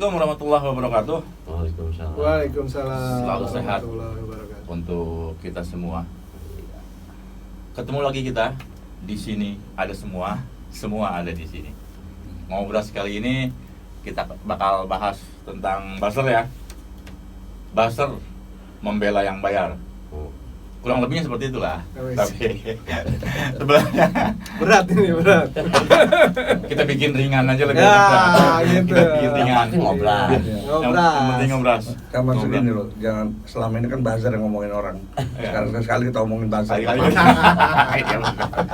Assalamualaikum warahmatullahi wabarakatuh. Waalaikumsalam. Waalaikumsalam. Selalu sehat warahmatullahi wabarakatuh. untuk kita semua. Ketemu lagi kita di sini, ada semua ada di sini. Ngobrol kali ini kita bakal bahas tentang buzzer ya. Buzzer membela yang bayar. Kurang lebihnya seperti itulah. Tapi sebenarnya Berat ini, berat. kita bikin ringan aja lebih Ya, enak. gitu. Kita bikin ringan. Pasti ngobras. Yang penting ngobras. Kan maksud gini loh, jangan selama ini kan buzzer yang ngomongin orang. Sekarang sekali kita omongin buzzer. Kali-kali.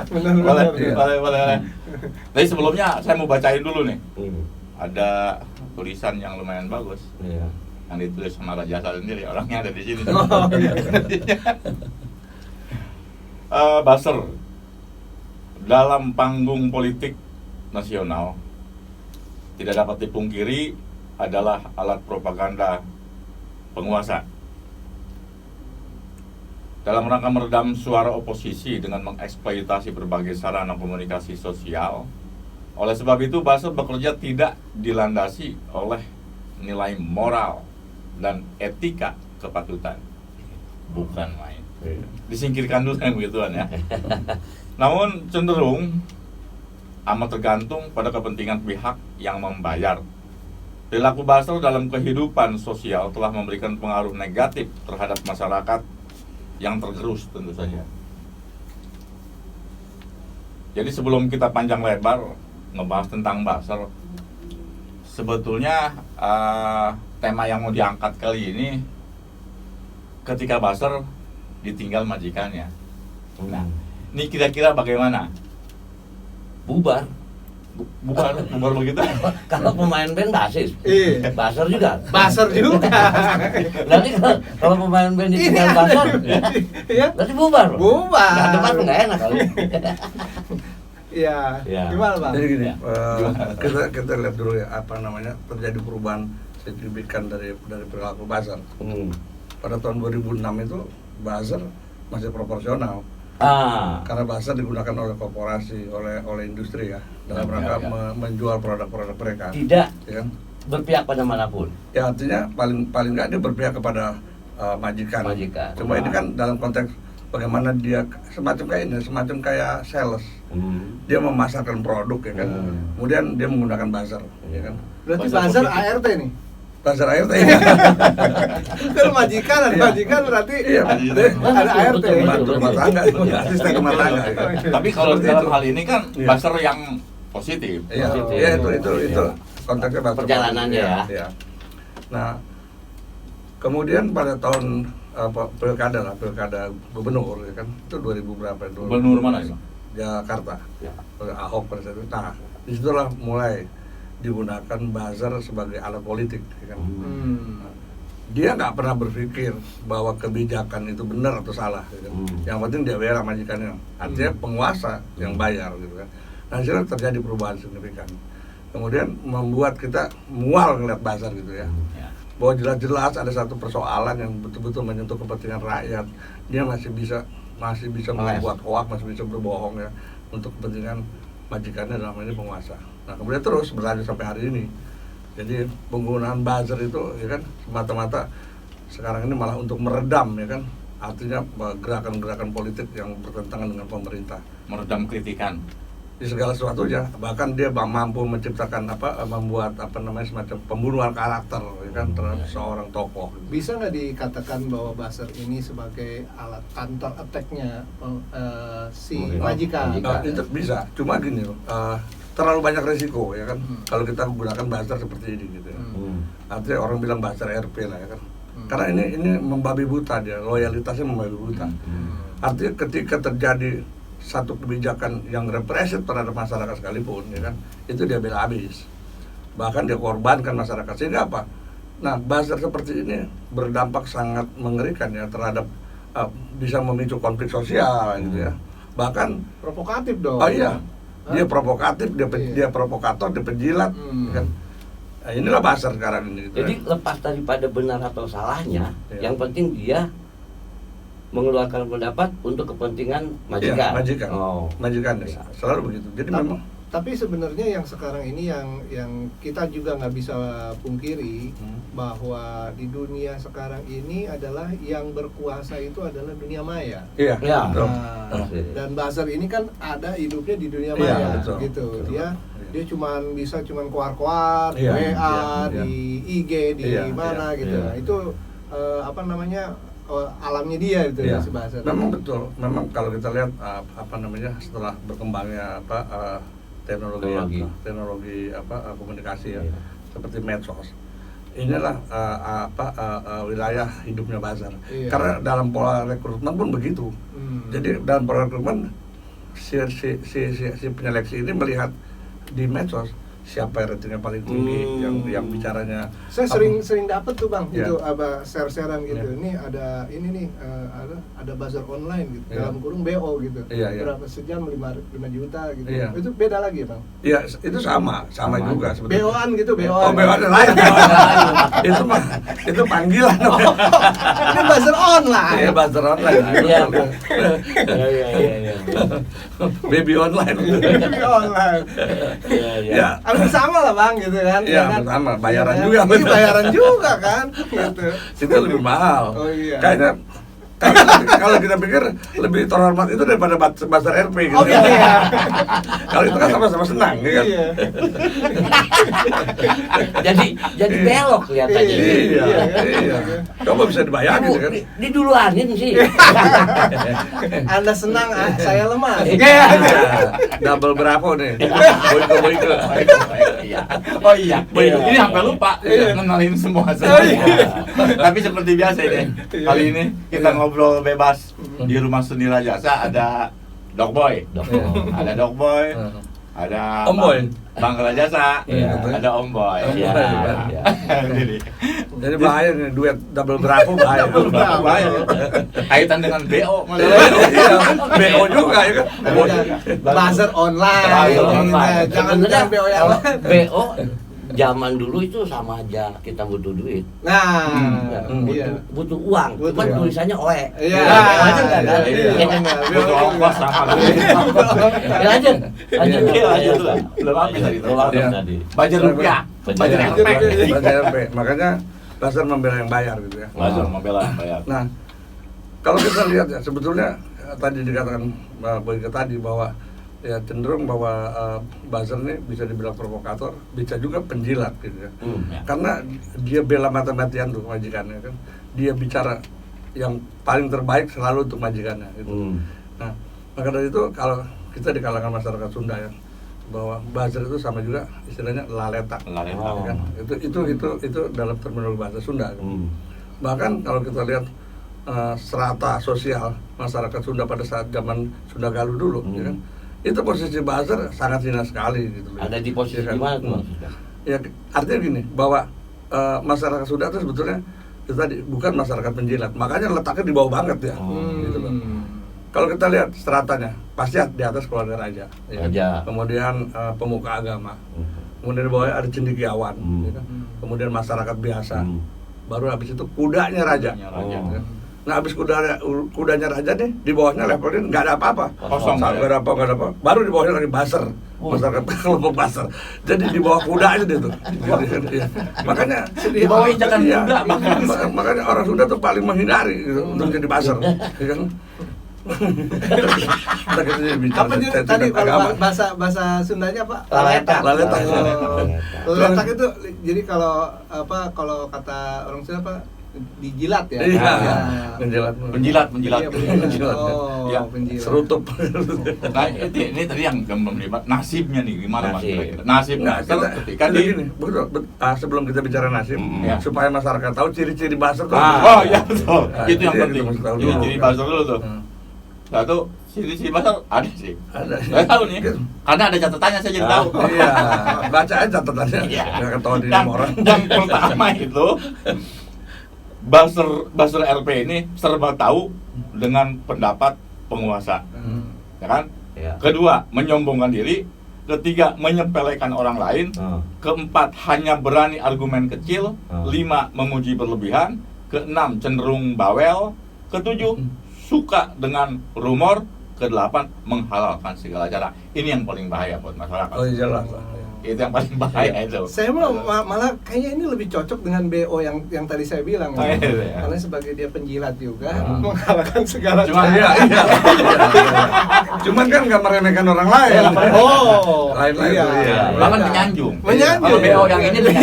Benar, Boleh, benar. boleh. Tapi sebelumnya saya mau bacain dulu nih. Hmm. Ada tulisan yang lumayan bagus. Iya. Yang ditulis sama Raja Asal sendiri, orangnya ada di sini. Oh, iya. Buzzer dalam panggung politik nasional tidak dapat dipungkiri adalah alat propaganda penguasa. Dalam rangka meredam suara oposisi dengan mengeksploitasi berbagai sarana komunikasi sosial. Oleh sebab itu, buzzer bekerja tidak dilandasi oleh nilai moral dan etika kepatutan. Bukan main. Disingkirkan dulu yang begituan ya. Namun cenderung amat tergantung pada kepentingan pihak yang membayar. Perilaku buzzer dalam kehidupan sosial telah memberikan pengaruh negatif terhadap masyarakat yang tergerus tentu saja. Jadi sebelum kita panjang lebar ngebahas tentang buzzer, sebetulnya tema yang mau diangkat kali ini ketika buzzer ditinggal majikannya. Nah, ini kira-kira bagaimana? Bubar. Bubar begitu? Kalau pemain band basis, Iya. buzzer juga. Buzzer juga. Berarti kalau pemain band ditinggal buzzer, Iya. berarti bubar. Bubar. Nah, depan nggak enak kali. Iya. Iya. Gimana, Bang? Jadi gini, Ya. kita lihat dulu ya apa namanya terjadi perubahan signifikan dari perilaku buzzer. Pada tahun 2006 itu buzzer masih proporsional karena buzzer digunakan oleh korporasi, oleh industri ya dalam rangka menjual produk-produk mereka. Tidak Ya kan? berpihak pada manapun. Ya artinya paling nggak dia berpihak kepada majikan. Cuma ini kan dalam konteks bagaimana dia semacam kayak sales. Dia memasarkan produk ya kan. Kemudian dia menggunakan buzzer ya kan. Berarti Buzzer buzzer positif. ART nih. Buzzer ART. Kalau majikan ada majikan berarti Iya, ada ART. Pembantu rumah tangga, asisten rumah tangga. ya kan. Tapi kalau Seperti dalam itu. hal ini kan Iya. buzzer yang positif. Iya, Positif. iya itu konteksnya buzzer. Perjalanannya ya. Iya. Nah, kemudian pada tahun pilkada gubernur ya kan itu 2000 berapa? Gubernur mana itu? Jakarta. Ya. Oleh Ahok pada saat itu. Nah, disitulah mulai digunakan buzzer sebagai alat politik ya kan. Dia nggak pernah berpikir bahwa kebijakan itu benar atau salah ya kan. Yang penting dia bela majikannya. Artinya penguasa yang bayar gitu kan. Nah, disini terjadi perubahan signifikan. Kemudian membuat kita mual ngeliat buzzer gitu ya. Ya. Bahwa jelas-jelas ada satu persoalan yang betul-betul menyentuh kepentingan rakyat, dia masih bisa membuat hoak, masih bisa berbohong ya untuk kepentingan majikannya dalam ini penguasa. Nah kemudian terus berlanjut sampai hari ini. Jadi penggunaan buzzer itu ya kan semata-mata sekarang ini malah untuk meredam ya kan, artinya gerakan-gerakan politik yang bertentangan dengan pemerintah, Meredam kritikan. di segala sesuatunya. Bahkan dia mampu menciptakan membuat semacam pembunuhan karakter ya kan terhadap seorang tokoh. Bisa nggak dikatakan bahwa buzzer ini sebagai alat counter attack-nya si majikan? Itu bisa, cuma gini loh, terlalu banyak resiko ya kan kalau kita menggunakan buzzer seperti ini gitu ya. Artinya orang bilang buzzer RP lah ya kan. Karena ini membabi buta dia, loyalitasnya membabi buta. Artinya ketika terjadi satu kebijakan yang represif terhadap masyarakat sekalipun ya kan, itu dia bela habis. Bahkan dia korbankan masyarakat. Sehingga apa? Nah, buzzer seperti ini berdampak sangat mengerikan ya terhadap bisa memicu konflik sosial gitu ya. Bahkan Provokatif dong. oh iya, dia provokatif, dia provokator, dia penjilat ya kan. Nah, inilah buzzer sekarang ini gitu. Jadi ya. lepas daripada benar atau salahnya, Iya. yang penting dia mengeluarkan pendapat untuk kepentingan majikan. Iya, majikan. Oh. Majikan ya. Selalu begitu. Jadi memang Tapi sebenarnya yang sekarang ini yang kita juga nggak bisa pungkiri bahwa di dunia sekarang ini adalah yang berkuasa itu adalah dunia maya. Iya, Ya. betul. Nah, dan buzzer ini kan ada hidupnya di dunia Iya, maya, betul. gitu. Betul. Dia bisa cuman keluar-keluar, Iya, WA, iya, di IG, di iya, mana iya, gitu. iya. Nah, itu apa namanya alamnya dia itu Iya. si buzzer. Memang betul. Memang kalau kita lihat apa namanya setelah berkembangnya teknologi komunikasi ya, Iya. seperti medsos. Inilah wilayah hidupnya buzzer. Iya. Karena dalam pola rekrutmen pun begitu. Jadi dalam pola rekrutmen si penyeleksi ini melihat di medsos siapa yang ratingnya paling tinggi, yang bicaranya. Saya sering dapet tuh bang, Iya. itu apa share-sharean gitu. Iya. Ini ada buzzer online gitu, Iya. dalam kurung BO gitu. Iya, iya. Berapa sejam 5 juta gitu. Iya. Itu beda lagi ya bang. Ya itu sama juga sebetulnya. BO-an gitu, BO-an. Oh, BO-an lain. itu panggilan. Ini buzzer online. Iya, buzzer online. Iya. Iya. Baby online. Ini online. Iya. Ya, Hampir sama lah bang gitu kan. Iya, kan? sama. Bayaran Iya, juga. Iya, bayaran juga kan. Gitu. itu lebih mahal. Oh, iya. Kayaknya kalau kita pikir lebih terhormat itu daripada buzzer RP gitu. Oh iya. Kalau itu kan sama-sama senang, ya kan? Iya. Jadi belok kelihatannya. Iya, iya. Coba bisa dibayangin kan? Di duluanin sih. Anda senang, saya lemah. Iya. Double bravo nih. Boyke. Iya. Oh iya. Iya. Ini sampai lupa ngenalin semua Tapi seperti biasa ini. Kali ini kita ngobrol bebas di rumah seni Rajasa. Ada Dog Boy. Ada Dog Boy. Ada Om Boy. Bang Rajasa. Iya. Ada Om Boy. Iya. Jadi bahaya nih, duet double bravo bahaya. Bahaya. Kaitan dengan BO malah. Iya, BO juga ya kan? Buzzer online. Buzzer online. Jangan Sebenarnya BO yang kalau lain. BO zaman dulu itu sama aja kita butuh duit. Nah, Butuh, iya. butuh uang, Butuh cuman uang. tulisannya OE. Iya. Lanjut nggak kan? Iya, Iya. benar. Butuh ongkos sama. Ya, lanjut. Lanjut. Iya, lanjut lah. Belum habis tadi. Belum habis Iya. tadi. Budget rupiah. Budget Iya. RP. Buzzer RP. Makanya buzzer membela yang bayar gitu ya. Buzzer membela yang bayar. Nah, kalau kita lihat ya sebetulnya tadi dikatakan Boyke tadi bahwa ya cenderung bahwa buzzer ini bisa dibilang provokator, bisa juga penjilat gitu ya. Ya. Karena dia bela mati-matian tuh majikannya kan. Dia bicara yang paling terbaik selalu untuk majikannya gitu. Nah, maka dari itu kalau kita di kalangan masyarakat Sunda ya, bahwa buzzer itu sama juga istilahnya laletak. Laletak. Ya kan? Itu dalam terminologi bahasa Sunda kan. Bahkan kalau kita lihat strata sosial masyarakat Sunda pada saat zaman Sunda Galuh dulu ya kan, itu posisi buzzer sangat hina sekali gitu loh. Ada di posisi Ya kan? di mana tuh maksudnya? Ya artinya gini, bahwa masyarakat Sunda itu sebetulnya itu tadi bukan masyarakat penjilat, makanya letaknya di bawah banget ya. Gitu loh. Kalau kita lihat stratanya, pasti di atas keluarga raja, ya. Raja. Kemudian pemuka agama, kemudian di bawahnya ada cendekiawan, ya kan? Kemudian masyarakat biasa, baru habis itu kudanya raja. Kudanya raja. Ya kan? Nah habis kudanya raja nih, di bawahnya levelnya nggak ada apa-apa, Kosong, nggak ada apa, baru di bawahnya lagi buzzer, masyarakat kelompok buzzer. Jadi di bawah kuda aja deh tuh. Iya. Makanya Di bawah injakan iya, kuda, makanya orang Sunda tuh paling menghindari gitu, untuk jadi buzzer, ya kan? Kita jadi bicara Apa dia sentimen tadi kalau agama. bahasa Sundanya apa? Laletak. Laletak. Oh. Laletak itu jadi kalau kata orang Sunda apa? Dijilat ya. Iya, Ya. menjilat. Penjilat. Iya, Penjilat. Oh, Ya. penjilat. Serutup. Nah, ini tadi yang memberi nasibnya nih gimana Bang Nasib. kira-kira? Nasib Nah, ketika jadi di gini, betul, sebelum kita bicara nasib, Ya. supaya masyarakat tahu ciri-ciri buzzer tuh. Oh iya betul. Nah, Itu yang iya, penting. kita mesti tahu Iya, dulu. jadi buzzer dulu tuh. Hmm. Nah tuh ciri-ciri buzzer ada sih. Ada. Nggak tahu nih. Karena ada catatannya saya jadi tahu. Iya, baca aja catatannya. Iya. Nggak ketahuan di Yang, orang. yang pertama itu buzzer RP ini serba tahu dengan pendapat penguasa, ya kan? Ya. Kedua, menyombongkan diri. Ketiga, menyepelekan orang lain. Keempat, hanya berani argumen kecil. Lima, memuji berlebihan. Keenam, cenderung bawel. Ketujuh, suka dengan rumor. ke-8 menghalalkan segala cara. Ini yang paling bahaya buat masyarakat. Oh iya lah. Itu yang paling bahaya itu. Saya malah kayaknya ini lebih cocok dengan BO yang tadi saya bilang. Oh, iya. Karena sebagai dia penjilat juga, menghalalkan segala Cuma cara. Iya. Cuman kan nggak meremehkan orang lain. Oh, Lain-lain iya. tuh, iya. Bahkan menyanjung. Menyanjung. Kalau BO yang ini bukan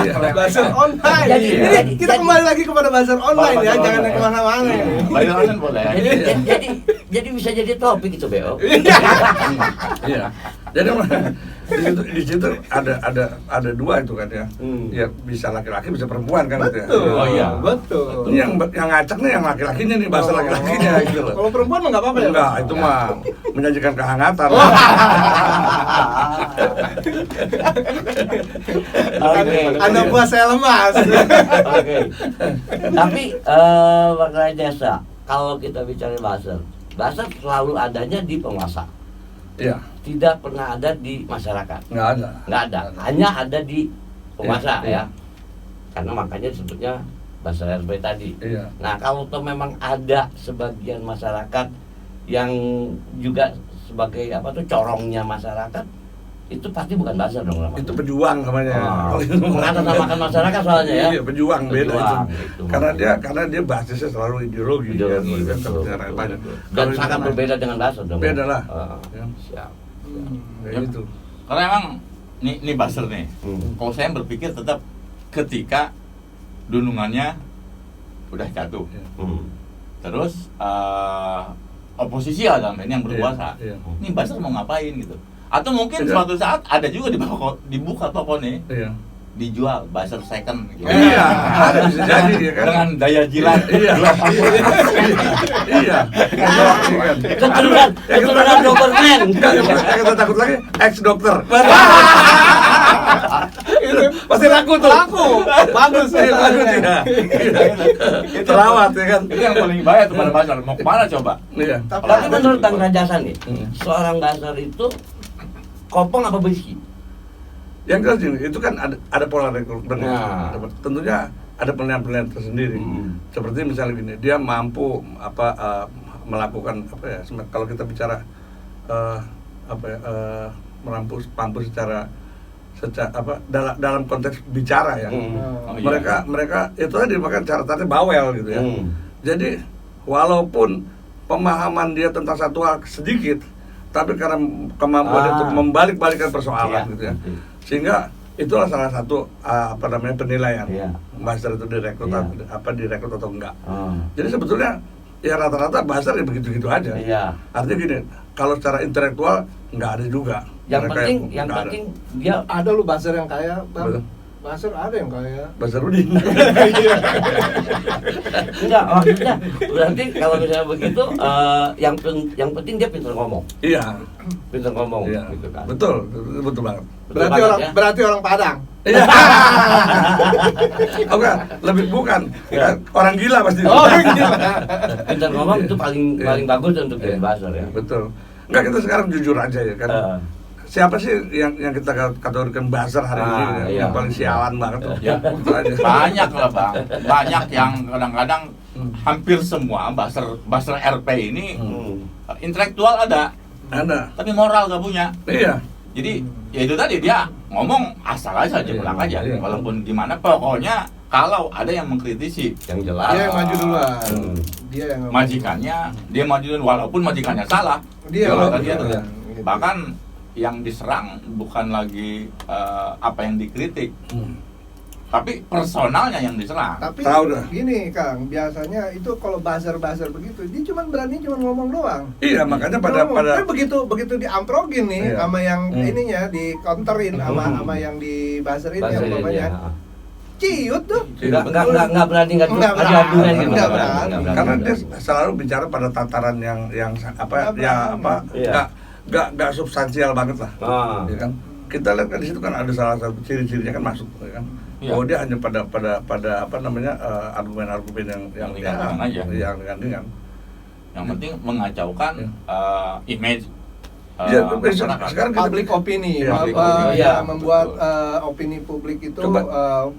Iya. meremehkan. Buzzer online. Jadi- Ini kita kembali lagi kepada buzzer online ya, Buzzer jangan online. kemana-mana. Buzzer online boleh. Jadi bisa jadi topik itu BO. Iya. Jadi di situ ada dua itu kan ya. Ya bisa laki-laki bisa perempuan kan gitu ya. Betul. Oh, iya. Betul. Ini yang ngacak nih yang laki-lakinya nih bahasa laki-lakinya gitu loh. Kalau perempuan mah nggak apa-apa ya? Enggak, itu mah menjanjikan kehangatan. Oke. Anda buat saya lemas. Oke. Tapi mengenai desa, kalau kita bicara buzzer selalu adanya di penguasa. Iya, Tidak pernah ada di masyarakat. nggak ada. Nggak ada. Hanya ada di penguasa Iya, iya. ya. Karena makanya disebutnya buzzer RP tadi. Iya. Nah, kalau toh memang ada sebagian masyarakat yang juga sebagai apa tuh corongnya masyarakat, itu pasti bukan buzzer dong namanya. Itu pejuang namanya. Oh, Kalau itu mengatasnamakan masyarakat soalnya ya. Iya, pejuang beda itu. Itu. Karena dia basisnya selalu ideologi. Ideologi, kan, betul, bicara betul, banyak. betul. Dan Kalau itu sangat mah- berbeda dengan buzzer dong. Beda lah. Ya. Siap. Kayak gitu. Karena emang ini buzzer nih. Kalau saya berpikir tetap ketika dunungannya udah jatuh. Iya. Terus oposisi lah dalam ini yang berkuasa. Iya, iya. Ini buzzer mau ngapain gitu? Atau mungkin Iya. suatu saat ada juga dibuka toko nih, Iya. dijual buzzer second gitu. Iya, ada bisa jadi ya kan. Dengan daya jilat. Iya. Iya. Keturunan Doberman. Yang kita takut lagi ex dokter. Itu Pasti laku tuh. laku. Bagus Iya, bagus ya. Terawat ya kan. Itu yang paling bahaya tuh pada buzzer. Mau kemana coba? Iya. Tapi menurut Bang Rajasan nih, Hmm. seorang buzzer itu kopong apa besi? Yang jelas ini, itu kan ada pola rekrutmen. Nah. Tentunya ada penilaian-penilaian tersendiri. Seperti misalnya gini, dia mampu melakukan apa ya? Kalau kita bicara mampu secara dalam konteks bicara ya. Oh, iya. Mereka itu tadi makanya catatannya bawel gitu ya. Jadi walaupun pemahaman dia tentang satu hal sedikit, tapi karena kemampuan untuk membalik-balikan persoalan Iya. gitu ya, sehingga itulah salah satu penilaian Iya. buzzer itu direkrut Iya. direkrut atau enggak. Oh. Jadi sebetulnya ya rata-rata buzzer ya begitu-gitu aja. Iya. Artinya gini, kalau secara intelektual nggak ada juga. Yang Mereka penting, nggak yang ada. penting dia ada lu buzzer yang kaya, Bang. Betul. Buzzer ada yang kaya. Buzzer-udin. enggak maksudnya berarti kalau misalnya begitu yang penting dia pintar ngomong, Iya. pintar ngomong Iya. gitu kan. Betul banget. Betul banget ya? Berarti orang Padang. Iya. Oh, enggak, lebih bukan. Orang gila pasti. Oh, gila. Pintar ngomong itu paling Iya. paling bagus untuk jadi Iya. buzzer ya. Betul. Enggak, kita sekarang jujur aja ya kan. Siapa sih yang kita kategorikan buzzer hari ini Iya. yang paling sialan banget tuh? Ya. Itu aja. Banyak lah bang, banyak yang kadang-kadang hampir semua buzzer RP ini intelektual ada, tapi moral gak punya. Iya. Jadi ya itu tadi dia ngomong asal aja Iya, pulang aja, iya. walaupun gimana pokoknya kalau ada yang mengkritisi Yang jelas. Dia yang maju duluan. Hmm. Dia yang majikannya, dia maju duluan walaupun majikannya salah. Dia Kalau yang tadi maju itu, duluan, gitu. bahkan yang diserang bukan lagi apa yang dikritik, tapi personalnya yang diserang. Tapi Tahu dah. gini Kang, biasanya itu kalau buzzer begitu, dia cuma berani ngomong doang. Iya, makanya Tapi pada begitu diamprogin nih Iya. sama yang Hmm. ininya di counterin sama yang di buzzerin yang Buzzerin, umpamanya. ya. Ciut tuh. Nggak berani Nggak adu-aduan berani, gitu. nggak berani. karena dia selalu bicara pada tataran yang apa ya apa Iya. nggak substansial banget lah. Ah. Ya kan? Kita lihat kan di situ kan ada salah satu ciri-cirinya kan masuk ya kan. Iya. Bahwa dia hanya pada apa namanya argumen-argumen yang ringan-ringan aja. Yang ringan-ringan. Yang penting mengacaukan image. Ya, masyarakat. sekarang kita Public opini, Iya, public opini. ya, Iya, membuat betul. opini publik itu Coba.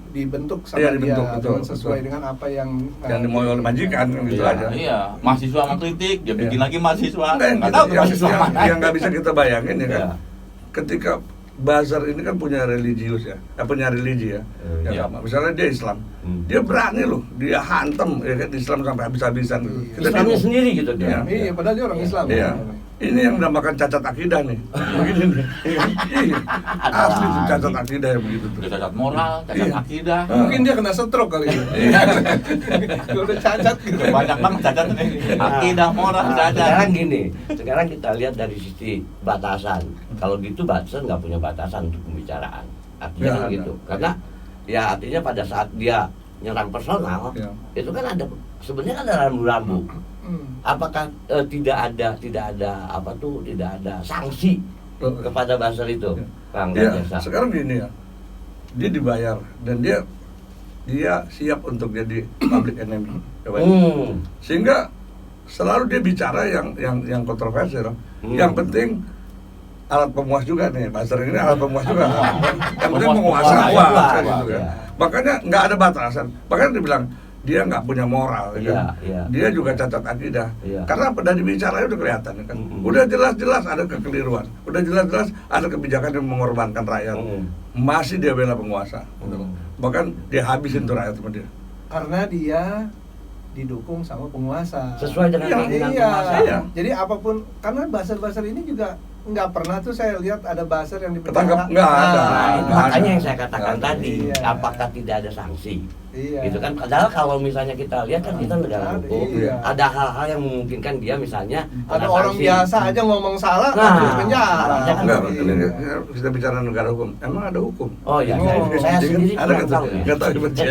dibentuk sama Iya, dibentuk, dia betul, sesuai betul. dengan apa yang dimau oleh majikan gitu Iya, aja. iya. Mahasiswa mengkritik, dia bikin Iya. lagi mahasiswa. Enggak, Nggak tahu tuh mahasiswa mana. yang nggak bisa kita bayangin ya kan. Iya. Ketika buzzer ini kan punya religius ya, punya religi ya, yang Iya. sama. Misalnya dia Islam, dia berani loh, dia hantem ya kan Islam sampai habis-habisan. Gitu. Iya. Kita Islamnya bingung. sendiri gitu dia. Iya. Iya, padahal dia orang Islam. Iya. Ini yang dinamakan cacat akidah nih. Begini nih. Iya. Asli tuh cacat akidah yang begitu tuh. Udah cacat moral, cacat Iya. akidah. Mungkin dia kena stroke kali ya. Udah cacat gitu. Banyak banget cacat nih. Akidah, moral, Nah, cacat. sekarang gini, sekarang kita lihat dari sisi batasan. Kalau gitu batasan nggak punya batasan untuk pembicaraan. Artinya Ya, kan ada. gitu. Karena ya artinya pada saat dia nyerang personal, Ya. itu kan ada sebenarnya kan ada rambu-rambu. Apakah tidak ada tidak ada sanksi kepada buzzer itu, Kang Ya, Rajasa? sekarang gini ya. Dia dibayar dan dia siap untuk jadi public enemy. Ya, Pak. Sehingga selalu dia bicara yang kontroversial. Yang penting alat pemuas juga nih, buzzer ini alat pemuas juga. Yang penting menguasai Penguasa uang uang, kayak gitu kan. ya. Makanya nggak ada batasan. Makanya dia bilang dia nggak punya moral, ya Iya, kan? iya. Dia juga cacat akidah. Iya. Karena dari bicaranya udah kelihatan ya kan. Mm-mm. Udah jelas-jelas ada kekeliruan. Udah jelas-jelas ada kebijakan yang mengorbankan rakyat. Masih dia bela penguasa. Gitu. Bahkan dia habisin tuh rakyat sama dia. Karena dia didukung sama penguasa. Sesuai dengan Iya, keinginan Iya. penguasa. Iya. Jadi apapun, karena buzzer-buzzer ini juga nggak pernah tuh saya lihat ada buzzer yang Ketangkep, dipenjara. nggak ada. Nah, itu Nggak makanya ada. yang saya katakan Nggak ada. tadi, Iya. apakah tidak ada sanksi? Iya. Gitu kan, padahal kalau misalnya kita lihat kan kita negara Ada, hukum, iya. ada hal-hal yang memungkinkan dia misalnya Ada kena orang sanksi. biasa aja ngomong salah, Nah, langsung penjara. harusnya kan Enggak, begitu. ini kita bicara negara hukum. Emang ada hukum? Oh iya, Oh, saya sendiri ada kurang nggak tahu tuh? ya. Nggak tahu dibaca.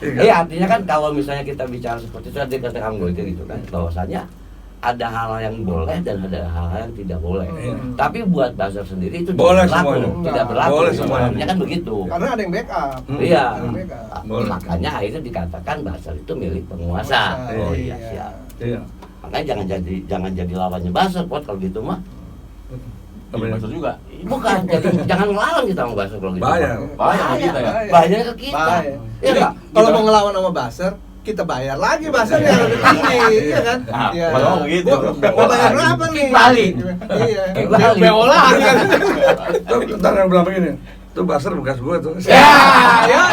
Iya, artinya kan kalau misalnya kita bicara seperti itu, ada kata Kang Boyke gitu kan, bahwasanya ada hal yang boleh dan ada hal yang tidak boleh. Tapi buat buzzer sendiri itu Boleh tidak berlaku, semuanya. tidak berlaku. Boleh semuanya. Artinya kan begitu. Karena ada yang backup. Iya. Ada yang backup. Boleh. Makanya akhirnya dikatakan buzzer itu milik penguasa. Oh iya, siap. Iya. Makanya jangan jadi lawannya buzzer, Pot, kalau gitu mah. Iya, maksud juga. Bukan, jadi jangan ngelawan kita sama buzzer kalau gitu. Bahaya. Bahaya ke kita ya. Bahaya ke kita. Bahaya. Iya Jadi nggak? kalau Gitu. mau ngelawan sama buzzer, kita bayar lagi buzzernya yang lebih tinggi, iya kan? Nah, Iya. kalau begitu. Mau bayar berapa nih? Balik. Iya. Balik. BO lagi kan? Tuh, ntar yang bilang begini. Tuh buzzer bekas gue tuh. Ya, ya.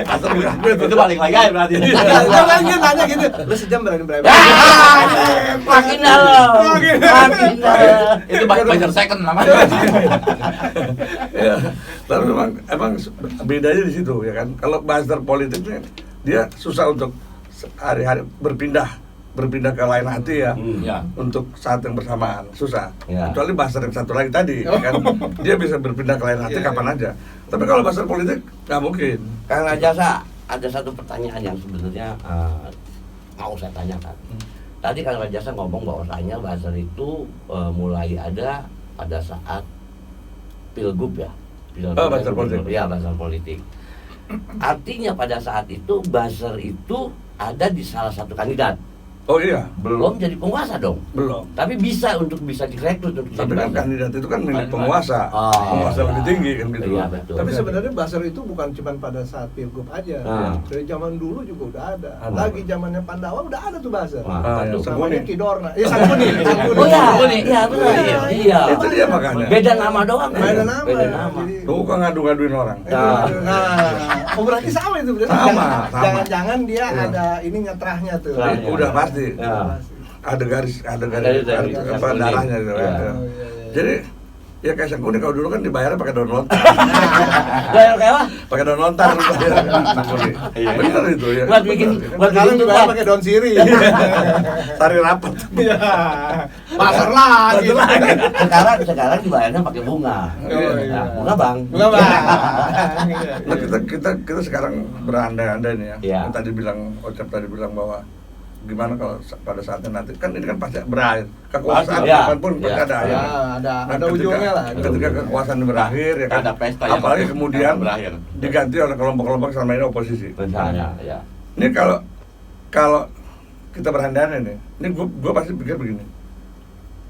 Buzzer bekas gue tuh. Itu balik lagi aja berarti. Jangan dia nanya gitu. Lu sejam berani berapa? Makin dalam. Makin Makin dalam. Itu buzzer second namanya. Ya. Tapi emang bedanya di situ ya kan. Kalau buzzer politik nih dia susah untuk hari-hari berpindah ke lain hati ya. Ya. Untuk saat yang bersamaan susah. Ya. Kecuali buzzer yang satu lagi tadi ya kan. Dia bisa berpindah ke lain hati Iya, kapan aja. Tapi kalau buzzer politik nggak mungkin. Kang Rajasa, ada satu pertanyaan yang sebenarnya mau saya tanyakan. Tadi Kang Rajasa ngomong bahwasanya buzzer itu mulai ada pada saat pilgub ya. Buzzer politik. Ya, buzzer politik. Artinya pada saat itu buzzer itu ada di salah satu kandidat. Oh iya, Belum jadi penguasa dong. belum. Tapi bisa direkrut untuk Tapi jadi kan buzzer. kandidat itu kan milik penguasa. Oh, Penguasa iya. lebih tinggi kan gitu. Iya, betul. Tapi sebenarnya buzzer itu bukan cuma pada saat pilgub aja. Nah. Dari zaman dulu juga udah ada. Ada. Lagi zamannya Pandawa udah ada tuh buzzer. Wah, Ah, betul. yang Namanya Sangkuni. Kidorna. Sangkuni. Oh iya, Sangkuni. iya benar. Iya. Itu dia makanya. Beda nama doang. kan? Beda nama. Beda nama. Jadi- Lu kok ngadu-ngaduin orang. Nah, oh berarti sama itu berarti. Sama, sama. Jangan-jangan dia Iya. ada ini ngetrahnya tuh. Ngetrahnya. Udah pasti. Ya. Ada garis Dari apa kuning. darahnya gitu. Iya. Ya. Oh, iya, iya. Jadi ya kayak Sangkuni kalau dulu kan dibayarnya pakai daun lontar. Bayar kayak apa? Pakai daun lontar dibayar Sangkuni. Iya. Benar itu ya. Buat bikin Sekarang juga tumpeng. pakai daun sirih. Tari rapat. Iya. Pasar lagi. Sekarang dibayarnya pakai bunga. Oh, iya. Nah, bunga bang. Bunga bang. Nah, kita sekarang berandai-andai nih ya. Iya. Yang tadi bilang Ocap tadi bilang bahwa gimana kalau pada saatnya nanti kan ini kan pasti berakhir kekuasaan Pasti, ya. kapanpun pasti Ya. ada Ya, ya. ada Nah, ujungnya lah. Ketika kekuasaan berakhir ya kan. Ada pesta yang apalagi kemudian akan berakhir. diganti oleh kelompok-kelompok selama ini oposisi. Misalnya, ya. Ini kalau kita berandai-andai nih, ini gue pasti pikir begini.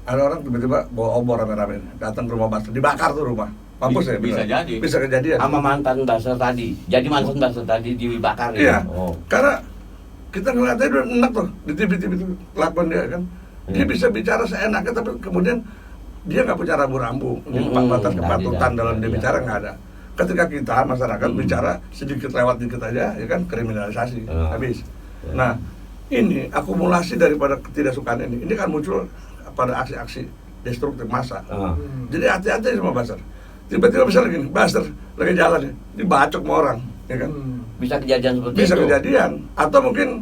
ada orang tiba-tiba bawa obor rame-rame datang ke rumah buzzer, dibakar tuh rumah. Mampus ya? Bisa bener. jadi. Bisa kejadian. Sama mantan buzzer tadi. Jadi mantan buzzer tadi dibakar Iya. ya. Oh. Karena kita ngeliatnya udah enak tuh di TV-TV itu kelakuan dia kan. Dia Iya. bisa bicara seenaknya tapi kemudian dia nggak punya rambu-rambu, batas nggak kepatutan ada. dalam dia Iya. bicara nggak ada. Ketika kita masyarakat bicara sedikit lewat dikit aja, ya kan kriminalisasi habis. Ya. Nah ini akumulasi daripada ketidaksukaan ini kan muncul pada aksi-aksi destruktif massa. Jadi hati-hati sama buzzer. Tiba-tiba misalnya gini, buzzer lagi jalan nih, dibacok sama orang, ya kan? Bisa kejadian seperti Bisa itu. kejadian. Atau mungkin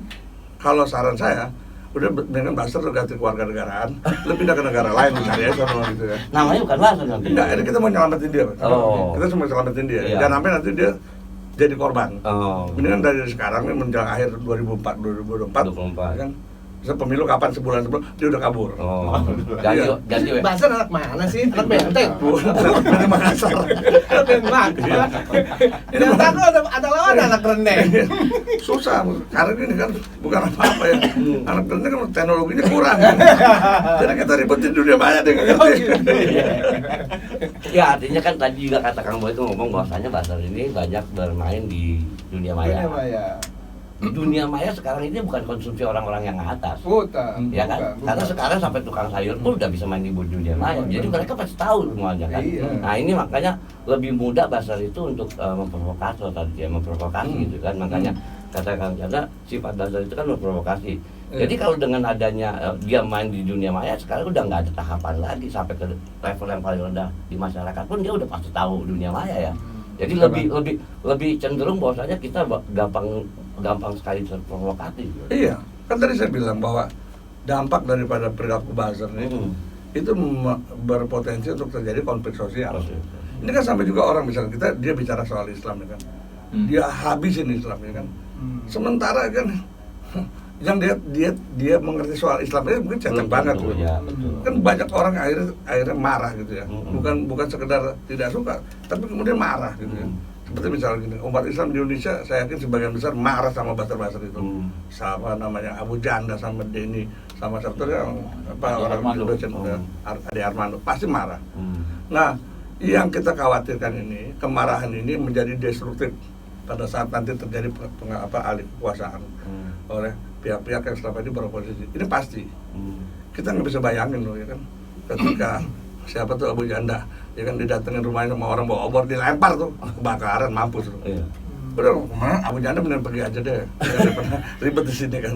kalau saran saya, udah dengan buzzer lu ganti keluarga negaraan, lu pindah ke negara lain, cari aja sono gitu ya. Namanya bukan buzzer nanti. Enggak, ini kita mau nyelamatin dia, Pak. Oh. Kita cuma nyelamatin dia. Iya. Jangan sampai nanti dia jadi korban. Oh. Mendingan dari sekarang nih menjelang akhir 2024, 24. kan? Bisa pemilu kapan sebulan sebelum dia udah kabur. Oh. Iya. Ganti we. Buzzer anak mana sih? Anak benteng. Dari Makassar. Anak benteng. Benteng lu ada lawan anak rendeng. Susah, karena ini kan bukan apa-apa ya. Anak ini kan teknologinya kurang. Jadi kita ributin dunia maya deh, nggak ngerti. Ya artinya kan tadi juga kata Kang Boy itu ngomong bahwasanya buzzer ini banyak bermain di dunia maya. Dunia maya. Dunia maya sekarang ini bukan konsumsi orang-orang yang atas. Bukan. Ya kan? bukan. Karena sekarang sampai tukang sayur pun udah bisa main di dunia maya. Jadi mereka pasti tahu semuanya kan. Iya. Nah ini makanya lebih mudah buzzer itu untuk memprovokasi tadi ya, memprovokasi gitu kan. Makanya kata Kang Chandra sifat buzzer itu kan memprovokasi. Jadi kalau dengan adanya dia main di dunia maya sekarang udah nggak ada tahapan lagi sampai ke level yang paling rendah di masyarakat pun dia udah pasti tahu dunia maya ya. Jadi lebih cenderung bahwasanya kita gampang sekali terprovokasi. Iya, kan tadi saya bilang bahwa dampak daripada perilaku buzzer ini itu berpotensi untuk terjadi konflik sosial. Ini kan sampai juga orang misalnya dia bicara soal Islam ya kan, dia habisin Islam ya kan. Sementara kan yang dia mengerti soal Islam ini mungkin cetek banget tuh. Ya, betul. Kan banyak orang akhirnya marah gitu ya. Bukan sekedar tidak suka, tapi kemudian marah gitu ya. Seperti misalnya gini, umat Islam di Indonesia saya yakin sebagian besar marah sama buzzer-buzzer itu. Sama namanya Abu Janda sama Denny sama siapa yang orang Indonesia Ade Armando pasti marah. Nah, yang kita khawatirkan ini, kemarahan ini menjadi destruktif pada saat nanti terjadi alih kekuasaan oleh pihak-pihak yang selama ini beroposisi. Ini pasti. Kita nggak bisa bayangin loh ya kan, ketika siapa tuh Abu Janda ya kan didatengin rumahnya sama orang bawa obor, dilempar tuh, kebakaran, mampus tuh. Iya. Udah, Abu Janda mending pergi aja deh. Jangan pernah ribet di sini kan.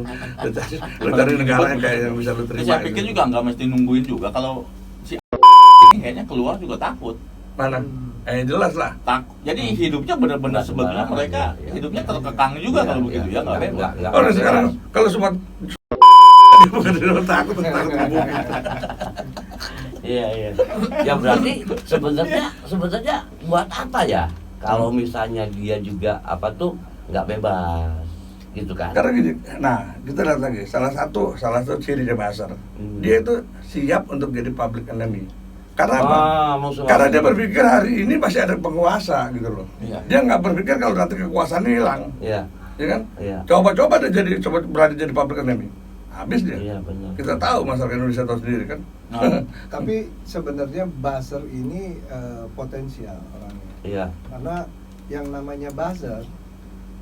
Lu cari negara yang kayak yang bisa lu terima. Saya pikir juga nggak mesti nungguin juga kalau si ini kayaknya keluar juga takut. Mana? Jelas lah. Jadi hidupnya benar-benar Nggak sebetulnya sembarangan, mereka iya. hidupnya terkekang juga kalau begitu ya nggak bebas. Orang sekarang kalau semua bukan takut bumi. Iya. Ya berarti sebenarnya buat apa ya? Kalau misalnya dia juga nggak bebas, gitu kan? Karena gini, nah kita lihat lagi salah satu ciri dia buzzer, dia itu siap untuk jadi public enemy. Karena apa? Karena dia berpikir hari ini masih ada penguasa gitu loh. Iya. Dia nggak berpikir kalau nanti kekuasaan hilang, Iya. ya kan? Iya. Coba berani jadi public enemy, habis dia. Iya benar. Kita tahu masyarakat Indonesia tahu sendiri kan. Nah, Tapi sebenarnya buzzer ini potensial orangnya. Iya. Karena yang namanya buzzer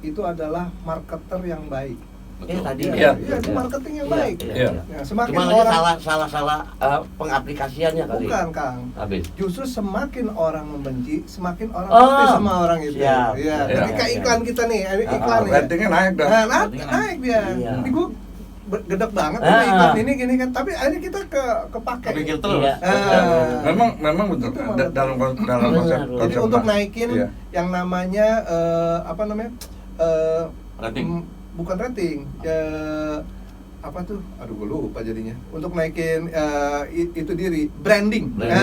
itu adalah marketer yang baik. Tadi Iya. Iya, itu marketing yang baik. Iya. Ya, semakin Cuma orang salah pengaplikasiannya kali. bukan, Kang. Habis. Justru semakin orang membenci, semakin orang Oh, benci sama orang itu. siap. Iya. Iya. Ketika iklan kita nih, ini iklan nih. Ratingnya naik dah. Nah, Ratingnya naik dia. Iya. Ini gue gedek banget ini iklan ini gini kan. Tapi akhirnya kita kepake. Kepikir terus. Iya. Memang betul. Itu malah- Dalam konsep Jadi untuk naikin Iya. yang namanya Rating. bukan rating, apa tuh? Aduh, gue lupa jadinya. Untuk naikin itu diri, branding. Branding,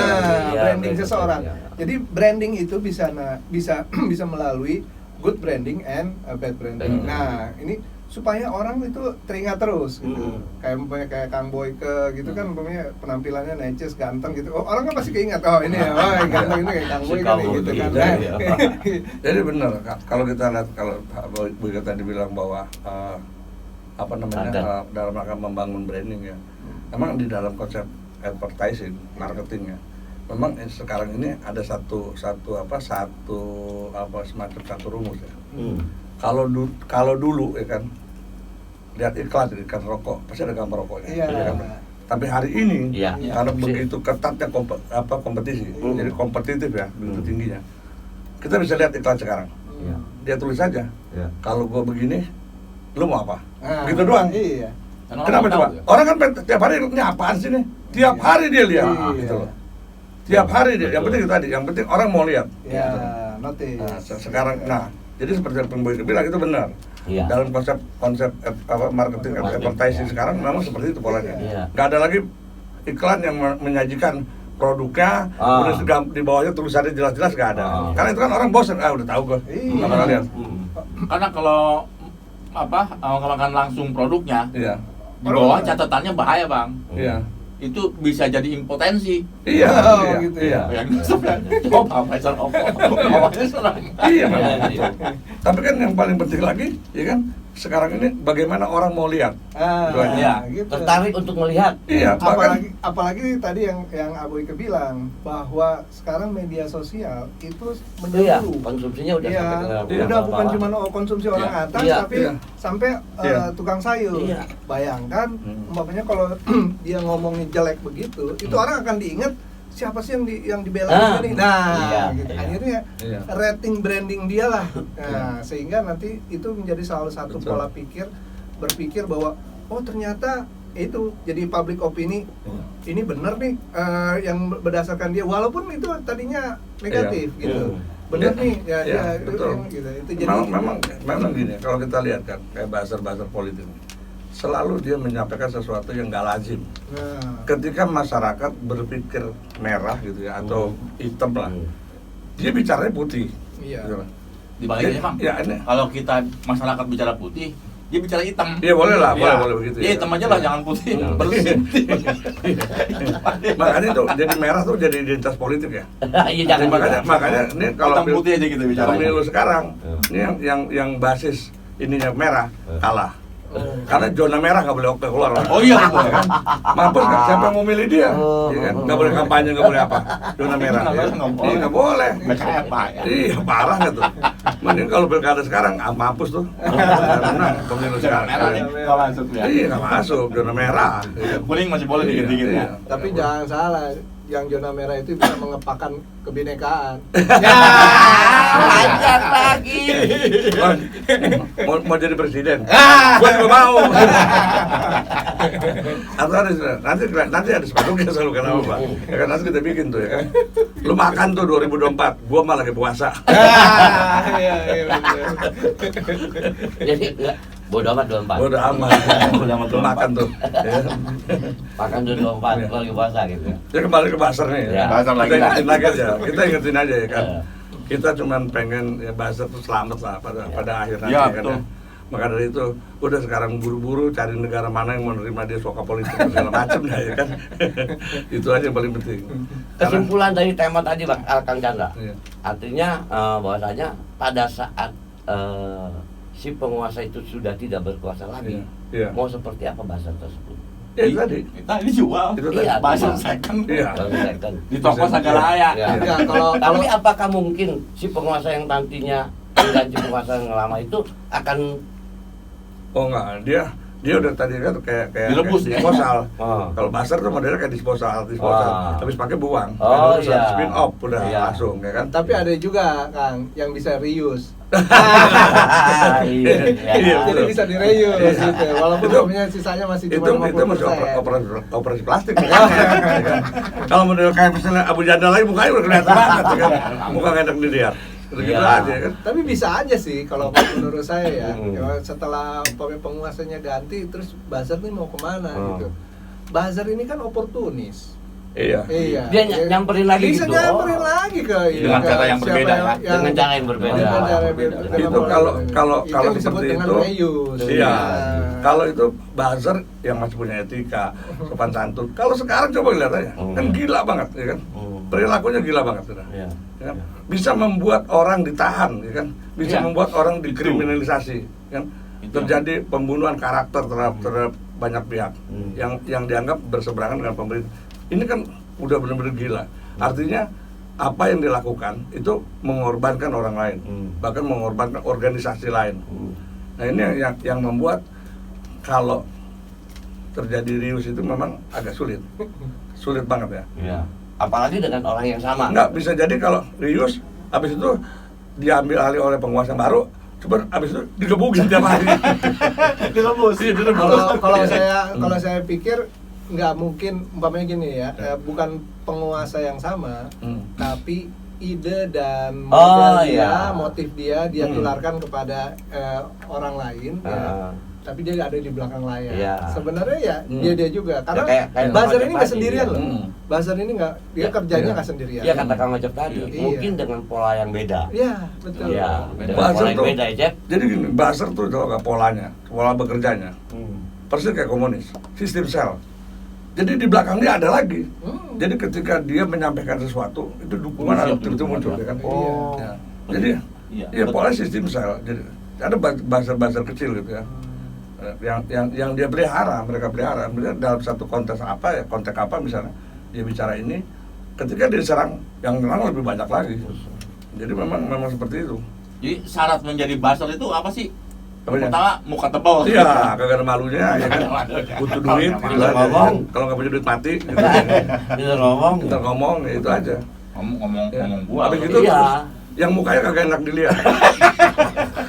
iya, Branding branding, seseorang. iya. Jadi branding itu bisa bisa melalui good branding and bad branding. Branding. Nah, ini supaya orang itu teringat terus gitu. Kayak Kang Boyke gitu kan umpamanya penampilannya neces, ganteng gitu. Oh, orang kan pasti keingat, oh ini ya, oh yang ganteng ini kayak Kang Si Boyke Kang nih gitu Boy, kan. iya. Jadi benar kalau kita lihat kalau Bu Ika tadi bilang bahwa dalam rangka membangun branding ya. Emang di dalam konsep advertising, marketingnya. Memang sekarang ini ada satu semacam satu rumus ya. Kalau dulu ya kan, lihat iklan rokok pasti ada gambar rokoknya. Iya. Ya kan? Tapi hari ini karena Iya. begitu ketatnya kompetisi, jadi kompetitif ya, begitu tingginya. Kita bisa lihat iklan sekarang. Iya. Dia tulis saja, Iya. kalau gua begini, lu mau apa? Nah, Gitu doang. Iya. Karena Kenapa orang coba? tahu ya. Orang kan tiap hari ini apaan sih nih? Tiap hari dia lihat, Iya. gitu loh. Tiap hari dia. Yang penting itu tadi, yang penting orang mau lihat. Ya, Gitu. notice. Nah, sekarang, jadi seperti yang Bung Boy bilang itu benar. Iya. Dalam konsep marketing advertising sekarang memang seperti itu polanya. Iya. Nggak ada lagi iklan yang menyajikan produknya, terus di bawahnya tulisannya jelas-jelas nggak ada. Karena itu kan orang bosan, udah tahu gue, Iya. nggak bakal lihat. Karena kalau mengeluarkan langsung produknya, Iya, di bawah catatannya bahaya bang. iya, Itu bisa jadi impotensi. iya, Oh, iya, gitu iya. Yang coba Faisal bawahnya serang. Iya, memang. Tapi kan yang paling penting lagi, ya kan, sekarang ini bagaimana orang mau lihat. Iya. Gitu. Tertarik untuk melihat. Iya, bahkan Apalagi tadi yang Abu Ike bilang bahwa sekarang media sosial itu Iya, menyeluruh. konsumsinya udah Iya, sampai ke udah bawah. bukan cuma konsumsi orang Iya. atas, Iya. tapi Iya. sampai Iya. tukang sayur. Iya. Bayangkan, umpamanya kalau dia ngomongin jelek begitu, itu orang akan diingat siapa sih yang dibela ini. Nah, Iya, gitu. iya. Akhirnya Iya. rating branding dia lah. Nah, sehingga nanti itu menjadi salah satu Betul. pola berpikir bahwa oh ternyata itu jadi public opini. Ini benar nih yang berdasarkan dia, walaupun itu tadinya negatif Iya. gitu. Iya. Benar nih ya, Iya, ya betul. gitu. Itu jadi memang gini, kalau kita lihat kan kayak buzzer politik, selalu dia menyampaikan sesuatu yang nggak lazim. Nah, Ketika masyarakat berpikir merah gitu ya atau hitam lah, Hmm. dia bicaranya putih. iya. Gitu. Dibaliknya bang. Ya ini. Kalau kita masyarakat bicara putih, dia bicara hitam. Iya boleh lah, Iya. boleh begitu. Iya, hitam aja lah, jangan putih. Bersih. Makanya tuh jadi merah tuh jadi identitas politik ya. Iya, jangan Makanya ini kalau Hitam putih aja gitu bicaranya. pemilu sekarang, ini yang basis ininya merah kalah. Karena zona merah nggak boleh keluar. Oh iya betul kan. Mampus nggak? Siapa yang mau milih dia? Iya kan? Nggak boleh kampanye, nggak boleh apa? Zona merah. Zona merah nggak boleh. Iya nggak boleh. Nggak kayak apa ya. Iya parah nggak tuh? Mending kalau pilkada sekarang mampus tuh. Menang pemilu Zona sekarang. merah nih nggak masuk ya. Iya nggak masuk zona merah. Kuning masih boleh dikit-dikit Iya, ya. iya. Tapi jangan salah, yang zona merah itu bisa mengepakkan kebinekaan. Lanjut lagi. Mau jadi presiden? Gua juga mau. Atau nanti ada sepeduknya selalu kenapa Pak? Ya kan nanti kita bikin tuh ya kan. Lu makan tuh 2024, gua mah lagi puasa. Iya, iya, bener. Jadi bodo amat 24. Bodo amat. Bodo amat Lu makan tuh. Ya. Makan dulu 24 lagi puasa gitu. Ya kembali ke Basar nih. Ya. Basar lagi Kita lah. ingetin lagi aja. Kita ingetin aja ya kan. Ya. Kita cuman pengen ya Basar tuh selamat lah pada akhir nanti Ya, kan betul. ya. Maka dari itu udah sekarang buru-buru cari negara mana yang mau nerima dia soka politik dan segala macam dah ya kan. Itu aja yang paling penting. Kesimpulan dari tema tadi Bang Kang Chandra. Iya. Artinya bahwasanya pada saat si penguasa itu sudah tidak berkuasa lagi, Iya. mau seperti apa bahasa tersebut? Ya itu tadi. Kita ini jual. Itu tadi. Iya, Bahasa jual. second. Iya. Kan. Di toko Sagalaya. Ya. Enggak, kalau Tapi apakah mungkin si penguasa yang nantinya mengganti penguasa yang lama itu akan Oh enggak, dia udah tadi kan kayak Direbus kayak ya? disposal. Oh. Kalau Basar tuh modelnya kayak disposal. Ah. Habis pakai buang. Oh, Terus iya. spin off udah Iya. langsung ya kan. tapi ada juga Kang yang bisa reuse. Iya. Iya, Jadi betul. bisa di-reuse Iya. gitu. Walaupun Itu- punya sisanya masih itu cuma masih 50%. operasi plastik ya kan? Kalau model kayak misalnya Abu Janda lagi mukanya udah kelihatan banget ya kan. Muka nggak enak dilihat. Gitu Iya. aja kan. Tapi bisa aja sih kalau menurut saya ya. Hmm. Ya, setelah penguasanya ganti terus buzzer nih mau kemana Hmm. gitu. Buzzer ini kan oportunis. Iya. Iya. Dia nyamperin lagi bisa gitu. nyamperin lagi ke Dengan ke cara yang siapa berbeda, ya. Dengan cara yang berbeda. Dengan cara yang Berbeda. berbeda. Itu kalau Itu yang disebut seperti dengan itu, reuse. iya. Nah. Kalau itu buzzer yang masih punya etika, sopan santun. Kalau sekarang coba lihat aja, kan gila banget, ya kan? Perilakunya gila banget, sudah. Iya. Ya kan? Bisa membuat orang ditahan, ya kan? Bisa Iya. membuat orang dikriminalisasi, kan? Itu. Terjadi pembunuhan karakter terhadap banyak pihak yang dianggap berseberangan dengan pemerintah. ini kan udah benar-benar gila. Artinya apa yang dilakukan itu mengorbankan orang lain, bahkan mengorbankan organisasi lain. Nah ini yang membuat kalau terjadi rius itu memang agak sulit banget ya. Iya. Apalagi dengan orang yang sama. Nggak bisa jadi kalau rius, habis itu diambil alih oleh penguasa baru, coba habis itu digebukin tiap hari. Direbus. Kalau saya pikir nggak mungkin, umpamanya gini ya, bukan penguasa yang sama, tapi ide dan motif dia tularkan kepada orang lain. Ya. Tapi dia ada di belakang layar. Iya. Sebenarnya ya dia juga. Karena kayak buzzer ini nggak tadi, sendirian ya. loh. Buzzer ini nggak, dia kerjanya nggak sendirian. Iya, kata Kang Ngajak tadi, Iya. mungkin dengan pola yang beda. Iya, betul. Iya, dengan Buzzer pola yang tuh- beda ya, Jack. Jadi gini, buzzer tuh kalau nggak polanya, pola bekerjanya, persis kayak komunis, sistem sel. Jadi di belakang dia ada lagi. Jadi ketika dia menyampaikan sesuatu, itu dukungan ada terus muncul, ya kan? Oh. Ya. Jadi ya pola sistem sel. Jadi ada buzzer kecil gitu ya. Yang dia pelihara, mereka pelihara. Mereka dalam satu konteks apa misalnya dia bicara ini, ketika dia diserang yang menang lebih banyak lagi. Jadi memang seperti itu. Jadi syarat menjadi buzzer itu apa sih? Apanya? Pertama, muka tebal. Iya, kagak ada malunya, ya kan. Butuh duit, Kalau gitu aja. ngomong. Kalau nggak punya duit mati, gitu. Bisa ngomong. Kita ngomong, ya itu aja. Ngomong Ya. buah. Habis itu, Iya. yang mukanya kagak enak dilihat.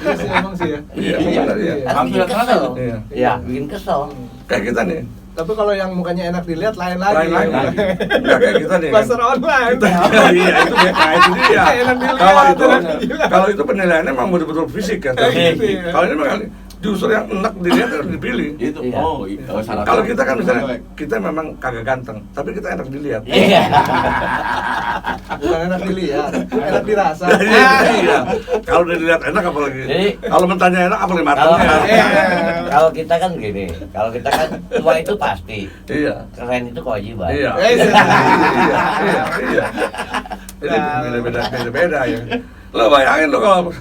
Iya sih, emang sih ya. Iya, Iya. benar ya. Kan Hampir bikin kesel. Iya. Iya, bikin kesel. Kayak kita nih, Tapi kalau yang mukanya enak dilihat lain lagi. lain lagi. Nggak kayak kita nih. Buzzer online. Iya, itu beda, itu dia. Enak dilihat, Kalau enak itu penilaiannya memang betul-betul fisik ya. Gitu ya. Kalau ini memang justru yang enak dilihat harus dipilih. Itu. Iya. Syarat. Kalau kita kan misalnya kita memang kagak ganteng, tapi kita enak dilihat. Iya. Bukan enak dilihat, enak dirasa. Iya. Kalau udah dilihat enak apalagi. Jadi- Kalau mentanya enak apalagi Kalau matanya. kalau kita kan gini, kalau kita kan tua itu pasti, Iya. keren itu kewajiban. Iya. Eh, Iya. Jadi beda-beda ya. Lo bayangin lo kalau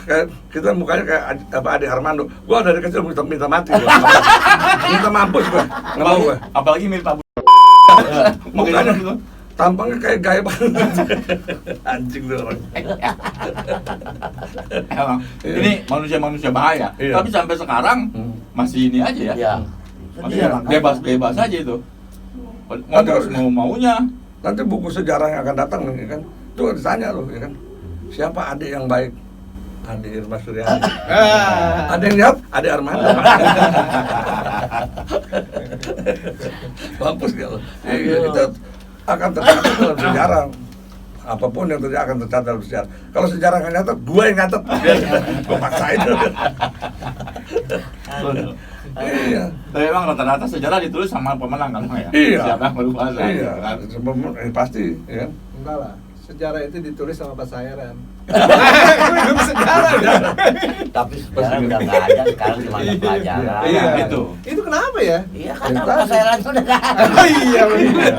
kayak kita mukanya kayak Ade Armando. Gua dari kecil minta mati gua. Minta mampus gua. Enggak mau gua. Apalagi mirip Abu. Mukanya tampangnya kayak gaya banget. Anjing tuh orang. Emang Iya. ini manusia bahaya. Iya. Tapi sampai sekarang masih ini aja ya. Iya. Masih Iya. bebas aja itu. Ngomong maunya. Nanti buku sejarah yang akan datang nih kan. Tuh ditanya loh ya kan. Siapa adik yang baik? Ade Irma Suryani. Ada yang jawab? Ade Armando. Mampus gak lo? Iya, itu akan tercatat dalam sejarah. Apapun yang terjadi akan tercatat dalam sejarah. Kalau sejarah nggak nyatet, gua yang nyatet. Gua paksain. Iya. Tapi emang rata-rata sejarah ditulis sama pemenang kan ya? Iya. Siapa yang berkuasa? Iya. kan? Pasti, ya kan? Enggak lah, sejarah itu ditulis sama Pak Sayaran. Itu sejarah ya. Tapi sekarang udah nggak ada, sekarang cuma ada pelajaran. Iya, itu. Itu kenapa ya? Iya, karena pasaran sudah nggak ada. Oh iya benar.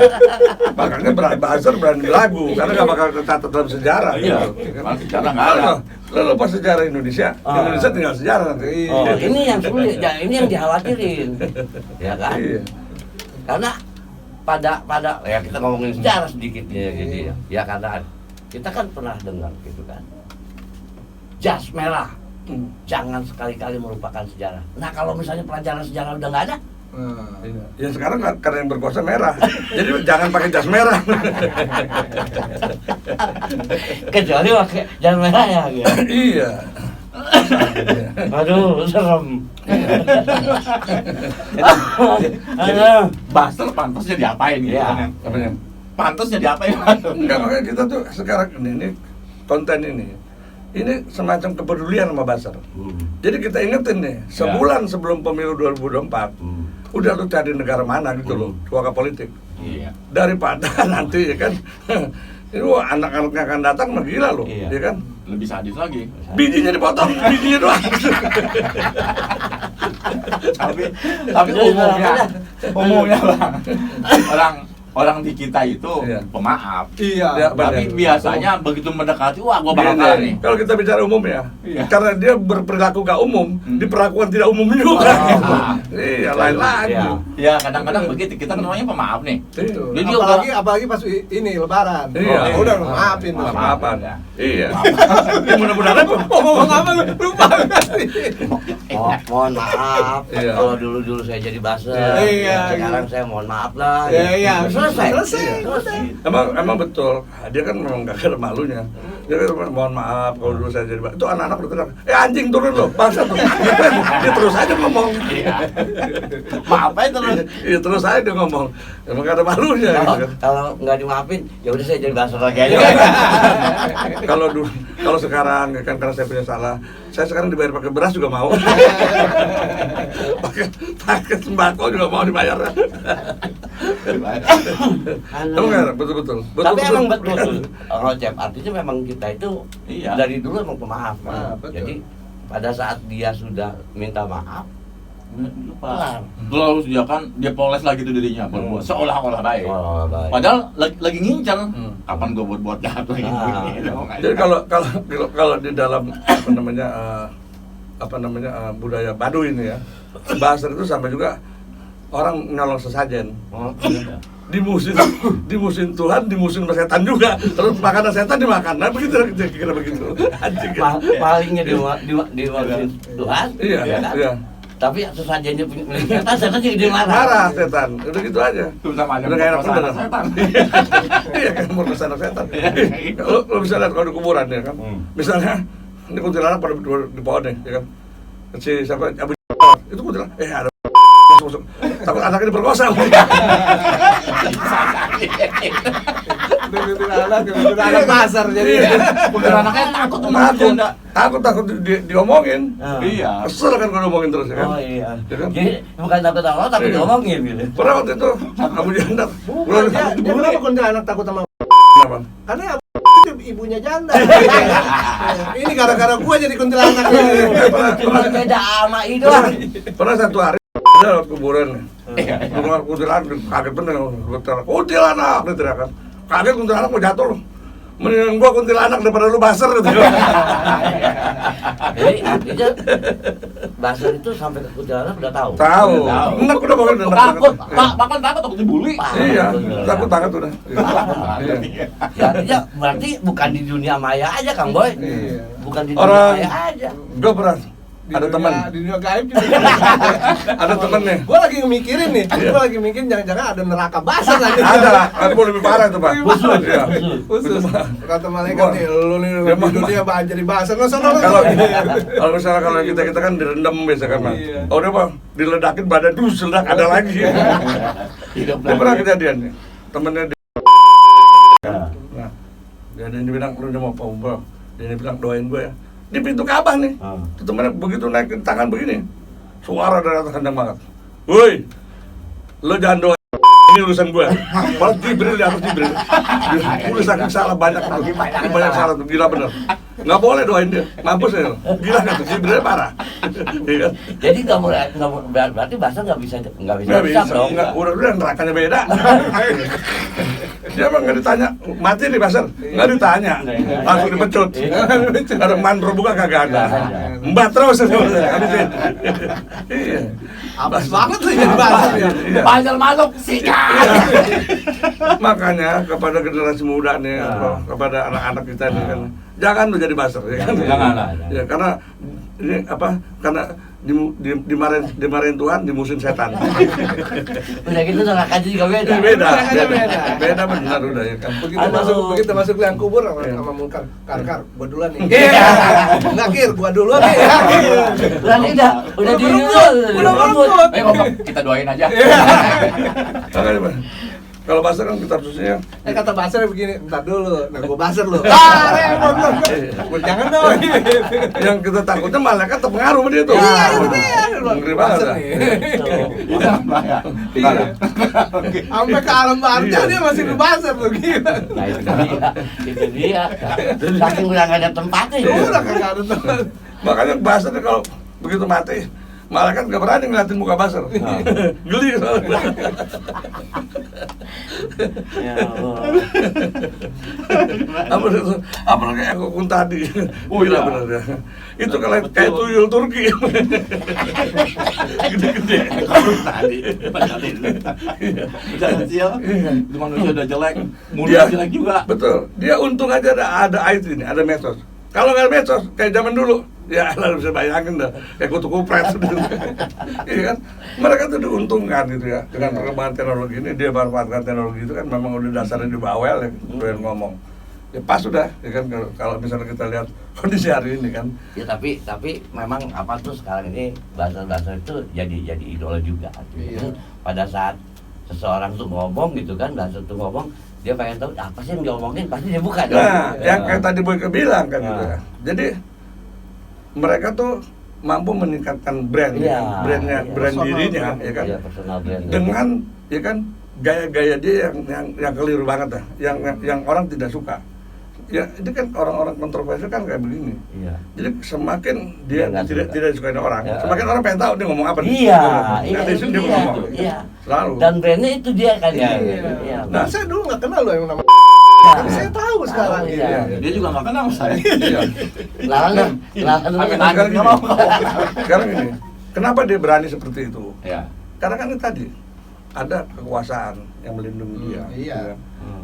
Makanya buzzer berani lagu karena nggak bakal tercatat dalam sejarah. Iya. gitu. Karena sejarah nggak ada. Lalu pas sejarah Indonesia, Indonesia tinggal sejarah nanti. Oh, ini yang sulit, ya, ini yang dikhawatirin, ya kan? Iya. Karena pada ya kita ngomongin sejarah sedikit ya gitu ya. Ya karena kita kan pernah dengar gitu kan. Jas merah jangan sekali-kali melupakan sejarah. Nah kalau misalnya pelajaran sejarah udah nggak ada, Iya. Ya sekarang karena yang berkuasa merah, jadi jangan pakai jas merah. kecuali pakai jas merah ya. Gitu. Iya. Aduh, serem. Aduh. Buster pantasnya diapain gitu Iya. kan? Apanya? Pantasnya diapain? Enggak, makanya kita tuh sekarang ini konten ini semacam kepedulian sama buzzer. Jadi kita ingetin nih, sebulan sebelum pemilu 2024, udah lu cari negara mana gitu loh, suaka politik. Iya. Daripada nanti ya kan, ini wah, anak-anaknya akan datang mah gila loh, Iya. ya kan? Lebih sadis lagi. Bijinya dipotong, bijinya doang. tapi umumnya bang, orang orang di kita itu Iya. pemaaf. Iya. Ya, Tapi benar. biasanya begitu mendekati, wah gua bakal Gini, kalah nih. kalau kita bicara umum ya, Iya. karena dia berperilaku gak umum, diperlakukan tidak umum juga. Iya, lain lagi. Iya. Ya kadang-kadang begitu, kita kan namanya pemaaf nih. Betul. Jadi Apalagi pas ini lebaran. Iya. Oh, udah maafin tuh. Maaf-maafan. Ya. Iya. Ya, mudah-mudahan apa? Ngomong apa lu? Lupa. Mohon maaf Iya. kalau dulu saya jadi buzzer. Iya. Sekarang saya mohon maaf lah. Iya. Selesai. Selesai. Emang betul. Dia kan memang gak ada malunya. Dia kan mohon maaf kalau dulu saya jadi itu anak-anak udah teriak, anjing turun loh, bangsa tuh. Dia terus aja ngomong. Iya. Maaf aja terus. Iya terus aja dia ngomong. Emang gak ada malunya. Kalau Gitu kan. kalau nggak dimaafin, ya udah saya jadi buzzer lagi aja. Kalau dulu, kalau sekarang ya kan karena saya punya salah, saya sekarang dibayar pakai beras juga mau. pakai sembako juga mau dibayar. Emang nggak? Betul-betul. Tapi emang betul tuh, Rocep, artinya memang kita itu Iya. dari dulu emang pemaaf. Betul. Jadi pada saat dia sudah minta maaf, Lupa. Terus dia kan dia poles lagi tuh dirinya, berbuat seolah-olah baik. oh, baik. Padahal lagi ngincar. Kapan gue buat jahat lagi? Ah. Jadi kalau di dalam budaya Baduy ini ya, bahasa itu sampai juga orang nyolong sesajen. Oh, Dimusin Tuhan, dimusin sama setan juga. Terus makanan setan dimakan. Nah begitu kira begitu. Anjing. palingnya dimaafin Tuhan, Iya, ya kan? iya. Tapi sesajennya punya milik setan jadi dia marah. Marah setan. Udah gitu aja. Itu sama aja Udah kayak anak merkosa bener. setan. Iya, kayak merkosa anak setan. Lo bisa lihat kalau di kuburan ya kan. Misalnya ini kuntilanak pada di pohon nih, ya kan. Si siapa Abu itu kuntilanak. Ada masuk. Takut anaknya diperkosa. Anak pasar jadi. Kuntilanaknya takut sama janda. Takut diomongin. Iya. Kesel kan kalau diomongin terus ya kan. Oh iya. Ya kan? Jadi bukan takut Allah tapi Iya. diomongin gitu. Pernah waktu itu Abu Janda. Bukan, dia kenapa kuntilanak takut sama Kenapa? karena itu ibunya janda. Ini gara-gara gua jadi kuntilanak. Cuma beda sama itu doang. Pernah satu hari ada lewat kuburan. Rumah kuntilanak kaget bener. Kuntilanak dia teriakan. Kaget kuntilanak mau jatuh loh. Mendingan gua kuntilanak daripada lu baser gitu. Jadi artinya bahasa itu sampai ke kuntilanak udah tahu. Tahu. Enak udah banget udah Takut, bahkan takut dibully. Iya, takut banget udah. Iya. Ya, artinya berarti bukan di dunia maya aja Kang Boy. Iya. Bukan di dunia Orang maya aja. gua pernah ada teman, Di dunia gaib juga. ada teman nih. Gua lagi mikirin nih. Gua lagi mikirin jangan-jangan ada neraka basah lagi. Ada mau lebih parah tuh, Pak. Khusus. Iya. Khusus. Kata malaikat nih, lu nih Dia di dunia bahkan jadi basah. Nggak usah Kalau misalnya kalau kita kan direndam biasa kan, Pak. Iya. Oh, udah, Pak, diledakin badan ledak ada lagi. Hidup Dia pernah kejadian nih. Temennya dia. Nah, dia bilang lu udah mau apa umroh? Dia bilang doain gue ya. Di pintu Ka'bah nih. Tuh temennya begitu naikin tangan begini. Suara dari atas kencang banget. Woi, lo jangan doain ini urusan gue. Malah Jibril di atas Jibril. Gue saking salah banyak salah tuh, gila bener. Nggak boleh doain dia, mampus ya. Gila kan tuh, Jibril parah. Iya. Jadi nggak boleh berarti bahasa nggak bisa Nggak dong. nggak, udah nerakanya beda. Dia emang nggak ditanya, mati nih Basar, nggak ditanya, langsung dipecut. Ada mandro buka kagak ada, mbak terus. Iya. Abis banget lu jadi basah ya. Iya. Panjang masuk sikat. Makanya kepada generasi muda nih, kepada anak-anak kita nih kan, jangan lu jadi Basar, ya kan? Jangan. Ya, karena ini apa? Karena dimarahin Tuhan, dimusuhin setan. Udah gitu neraka juga beda. Beda Beda. benar udah ya kan. Begitu masuk liang kubur sama Munkar. Kar, gua duluan nih. Enggak Kir, gua duluan nih. Berarti udah di Udah ngebut. Ayo ngomong, kita doain aja. Makanya, Pak, kalau Basar kan kita harusnya Kata Basar begini, entar dulu. Nah, gua Basar lu. Repot lu. Gua jangan dong. yang kita takutnya malaikat terpengaruh sama dia tuh. Iya, itu dia. Ngeri banget. Basar dah. nih. Iya. Sampai ke alam barca dia masih di Basar lu gila. Nah itu dia. Saking udah nggak ada tempatnya. Udah kagak ada teman. Makanya Basar kalau begitu mati malah kan nggak berani ngeliatin muka buzzer. Geli soalnya. Ya Allah. Apalagi aku kun tadi. Oh, Gila iya. bener ya. Itu kayak tuyul Turki. Gede-gede. Kalau tadi udah kecil, itu manusia udah jelek, mulut Dia- jelek juga. Betul. Dia untung aja ada IT ini, ada medsos. Kalau nggak ada medsos, kayak zaman dulu, ya lah bisa bayangin dah, kayak kutu kupret. Iya kan? Mereka tuh diuntungkan gitu ya dengan perkembangan teknologi ini. Dia manfaatkan teknologi itu kan memang udah dasarnya di bawel ya, doyan ngomong. Ya pas sudah, ya kan kalau misalnya kita lihat kondisi hari ini kan. Ya tapi memang apa tuh sekarang ini bahasa itu jadi idola juga. Iya. Pada saat seseorang tuh ngomong gitu kan, bahasa tuh ngomong, dia pengen tahu apa sih yang dia omongin, pasti dia buka dong. Nah, yang kayak tadi Boyke bilang kan gitu ya. Nah. Jadi mereka tuh mampu meningkatkan brand, Iya, brandnya, iya. brand Personal dirinya, brand. ya kan. Iya, personal brand. Dengan ya kan gaya-gaya dia yang keliru banget dah, yang orang tidak suka. Ya itu kan orang-orang kontroversial kan kayak begini. Iya. Jadi semakin dia Dia nggak tidak suka. tidak disukai orang, Ya. semakin orang pengen tahu dia ngomong apa. Iya, Nggak itu dia dia. ngomong. Iya. Selalu. Dan brandnya itu dia kan ya. Iya. Iya. Nah, saya dulu nggak kenal loh yang namanya. Nah, Tapi saya tahu sekarang iya. gitu. Dia juga nggak kenal saya. Iya. Lawan Amit-amit Sekarang nggak gini. mau. Sekarang ini, kenapa dia berani seperti itu? Ya. Karena kan itu tadi ada kekuasaan yang melindungi dia. Iya. Ya.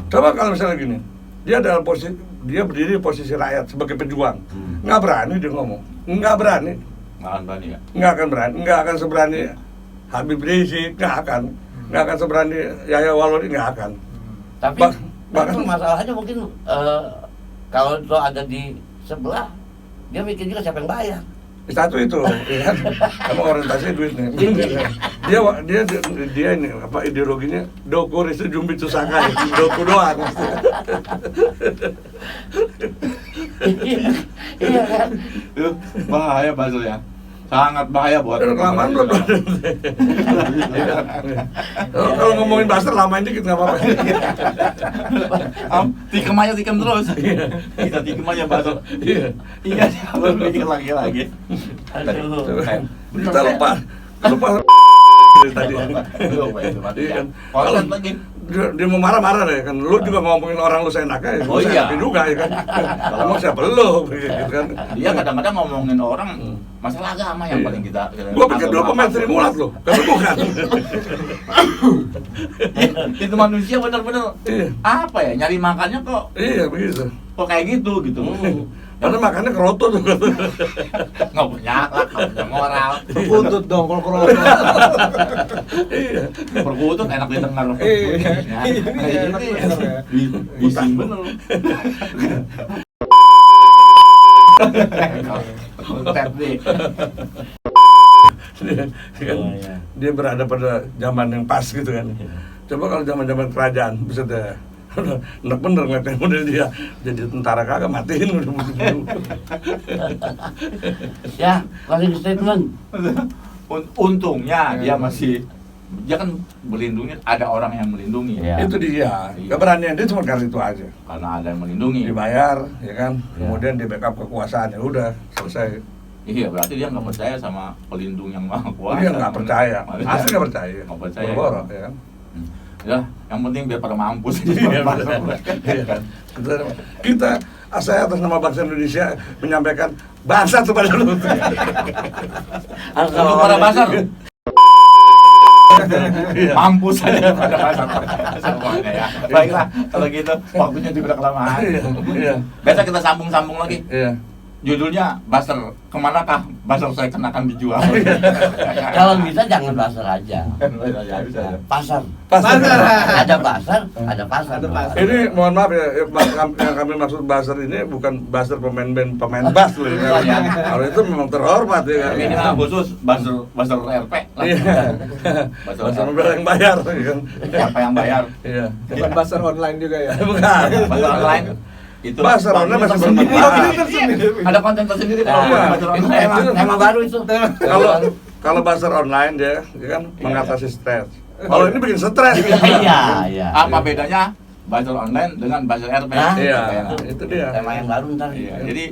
Coba kalau misalnya gini, dia dalam posisi, dia berdiri di posisi rakyat sebagai pejuang, nggak berani dia ngomong, nggak berani, Nggak akan berani ya. nggak akan berani, nggak akan seberani Habib Rizik, nggak akan seberani Yahya Walodi, nggak akan. Tapi Bahkan- itu masalahnya mungkin kalau itu ada di sebelah, dia mikir juga siapa yang bayar. Satu itu, ya kan? Emang orientasinya duit nih. Dia ini apa ideologinya doku risu jumbitsu sakai, doku doang. Iya kan? Itu bahaya buzzer ya. Sangat bahaya buat Kelamaan belum. Kalau ngomongin Buster lamain dikit nggak apa-apa. Tikem aja tikem terus. Kita tikem aja buzzer. Iya. Iya, jangan mikir lagi. Aduh. Kita lupa tadi. Lupa itu mati Iya ya. kan? Konten lagi. Dia mau marah-marah deh kan, lu juga ngomongin orang lu seenaknya, ya, Oh lu iya. seenaknya juga ya kan. Emang siapa lu gitu kan? Dia kadang-kadang ngomongin orang masalah agama yang Iya. paling kita. Gua pikir dua pemain Sri Mulat lu, kan bukan. Itu manusia bener-bener Iya. apa ya, nyari makannya kok Begitu. kayak gitu gitu. Karena makannya keroto tuh. Nggak punya akhlak, nggak punya moral. Perkutut dong kalau kerota. Iya. Perkutut enak didengar. Iya. Ya. Iya, enak didengar ya. Bising bener. Konten nih. Dia, kan, Oh, iya. dia berada pada zaman yang pas gitu kan. Coba kalau zaman-zaman kerajaan, bisa deh. Enak bener ngeliatin model dia jadi tentara kagak matiin udah bunuh. Ya, closing statement. Untungnya dia Hmm. masih, dia kan melindungi, ada orang yang melindungi. Iya. Itu dia. Iya. Keberanian dia cuma kali itu aja. Karena ada yang melindungi. Dibayar, ya kan. Iya. Kemudian di backup kekuasaan ya udah selesai. Iya, berarti dia nggak percaya sama pelindung yang maha kuasa. Dia nggak percaya, asli nggak percaya. Nggak percaya. Boro-boro, ya kan. Ya, yang penting biar pada mampus. Iya kan. Kita saya atas nama bangsa Indonesia menyampaikan bangsa kepada lu. Untuk para pasar. Iya. Mampus aja pada pasar semuanya ya. Baiklah, kalau gitu waktunya juga kelamaan. Iya. Besok kita sambung-sambung lagi. Iya. Judulnya Buster, kemanakah Buster saya kenakan dijual? Kalau bisa jangan pasar aja. Pasar. Pasar. Ada pasar, ada pasar. Ada pasar. Ini mohon maaf ya, yang kami maksud buzzer ini bukan buzzer pemain band, pemain bass loh ya. Iya. Kalau itu memang terhormat ya. Ini mah khusus Buster RP. Iya. Buzzer mobil yang bayar ya kan. Siapa yang bayar? Iya. Bukan pasar online juga ya. Bukan. Buster online itu Buster online masih tersendiri. bermanfaat. Ada konten tersendiri Nah, kalau Buster itu online. tema baru itu. Kalau buzzer online dia kan mengatasi stres. Kalau ini bikin stres. Iya, iya. Apa bedanya Buster online dengan Buster RP? Nah, Iya, Kayak- itu dia. Tema yang baru ntar. Iya, jadi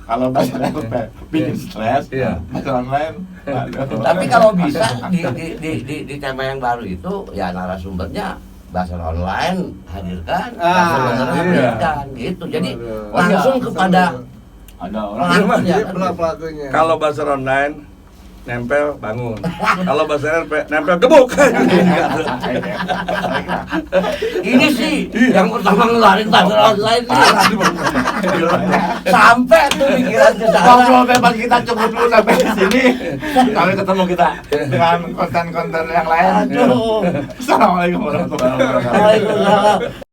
kalau Buster RP bikin stres, Iya. Buster online Tapi kalau bisa di tema yang baru itu ya narasumbernya Buzzer online hadirkan, Buzzer beneran hadirkan gitu. Jadi langsung kepada ada orang pelakunya. Pelakunya. Kalau buzzer online nempel bangun. Kalau buzzer RP nempel gebuk. Ini sih yang pertama ngeluarin Buzzer online nih. Sampai tuh pikiran ke sana. ngobrol bebas, kita cukup dulu sampai di sini. Sampai ketemu kita dengan konten-konten yang lain. Aduh. Assalamualaikum warahmatullahi wabarakatuh. Waalaikumsalam.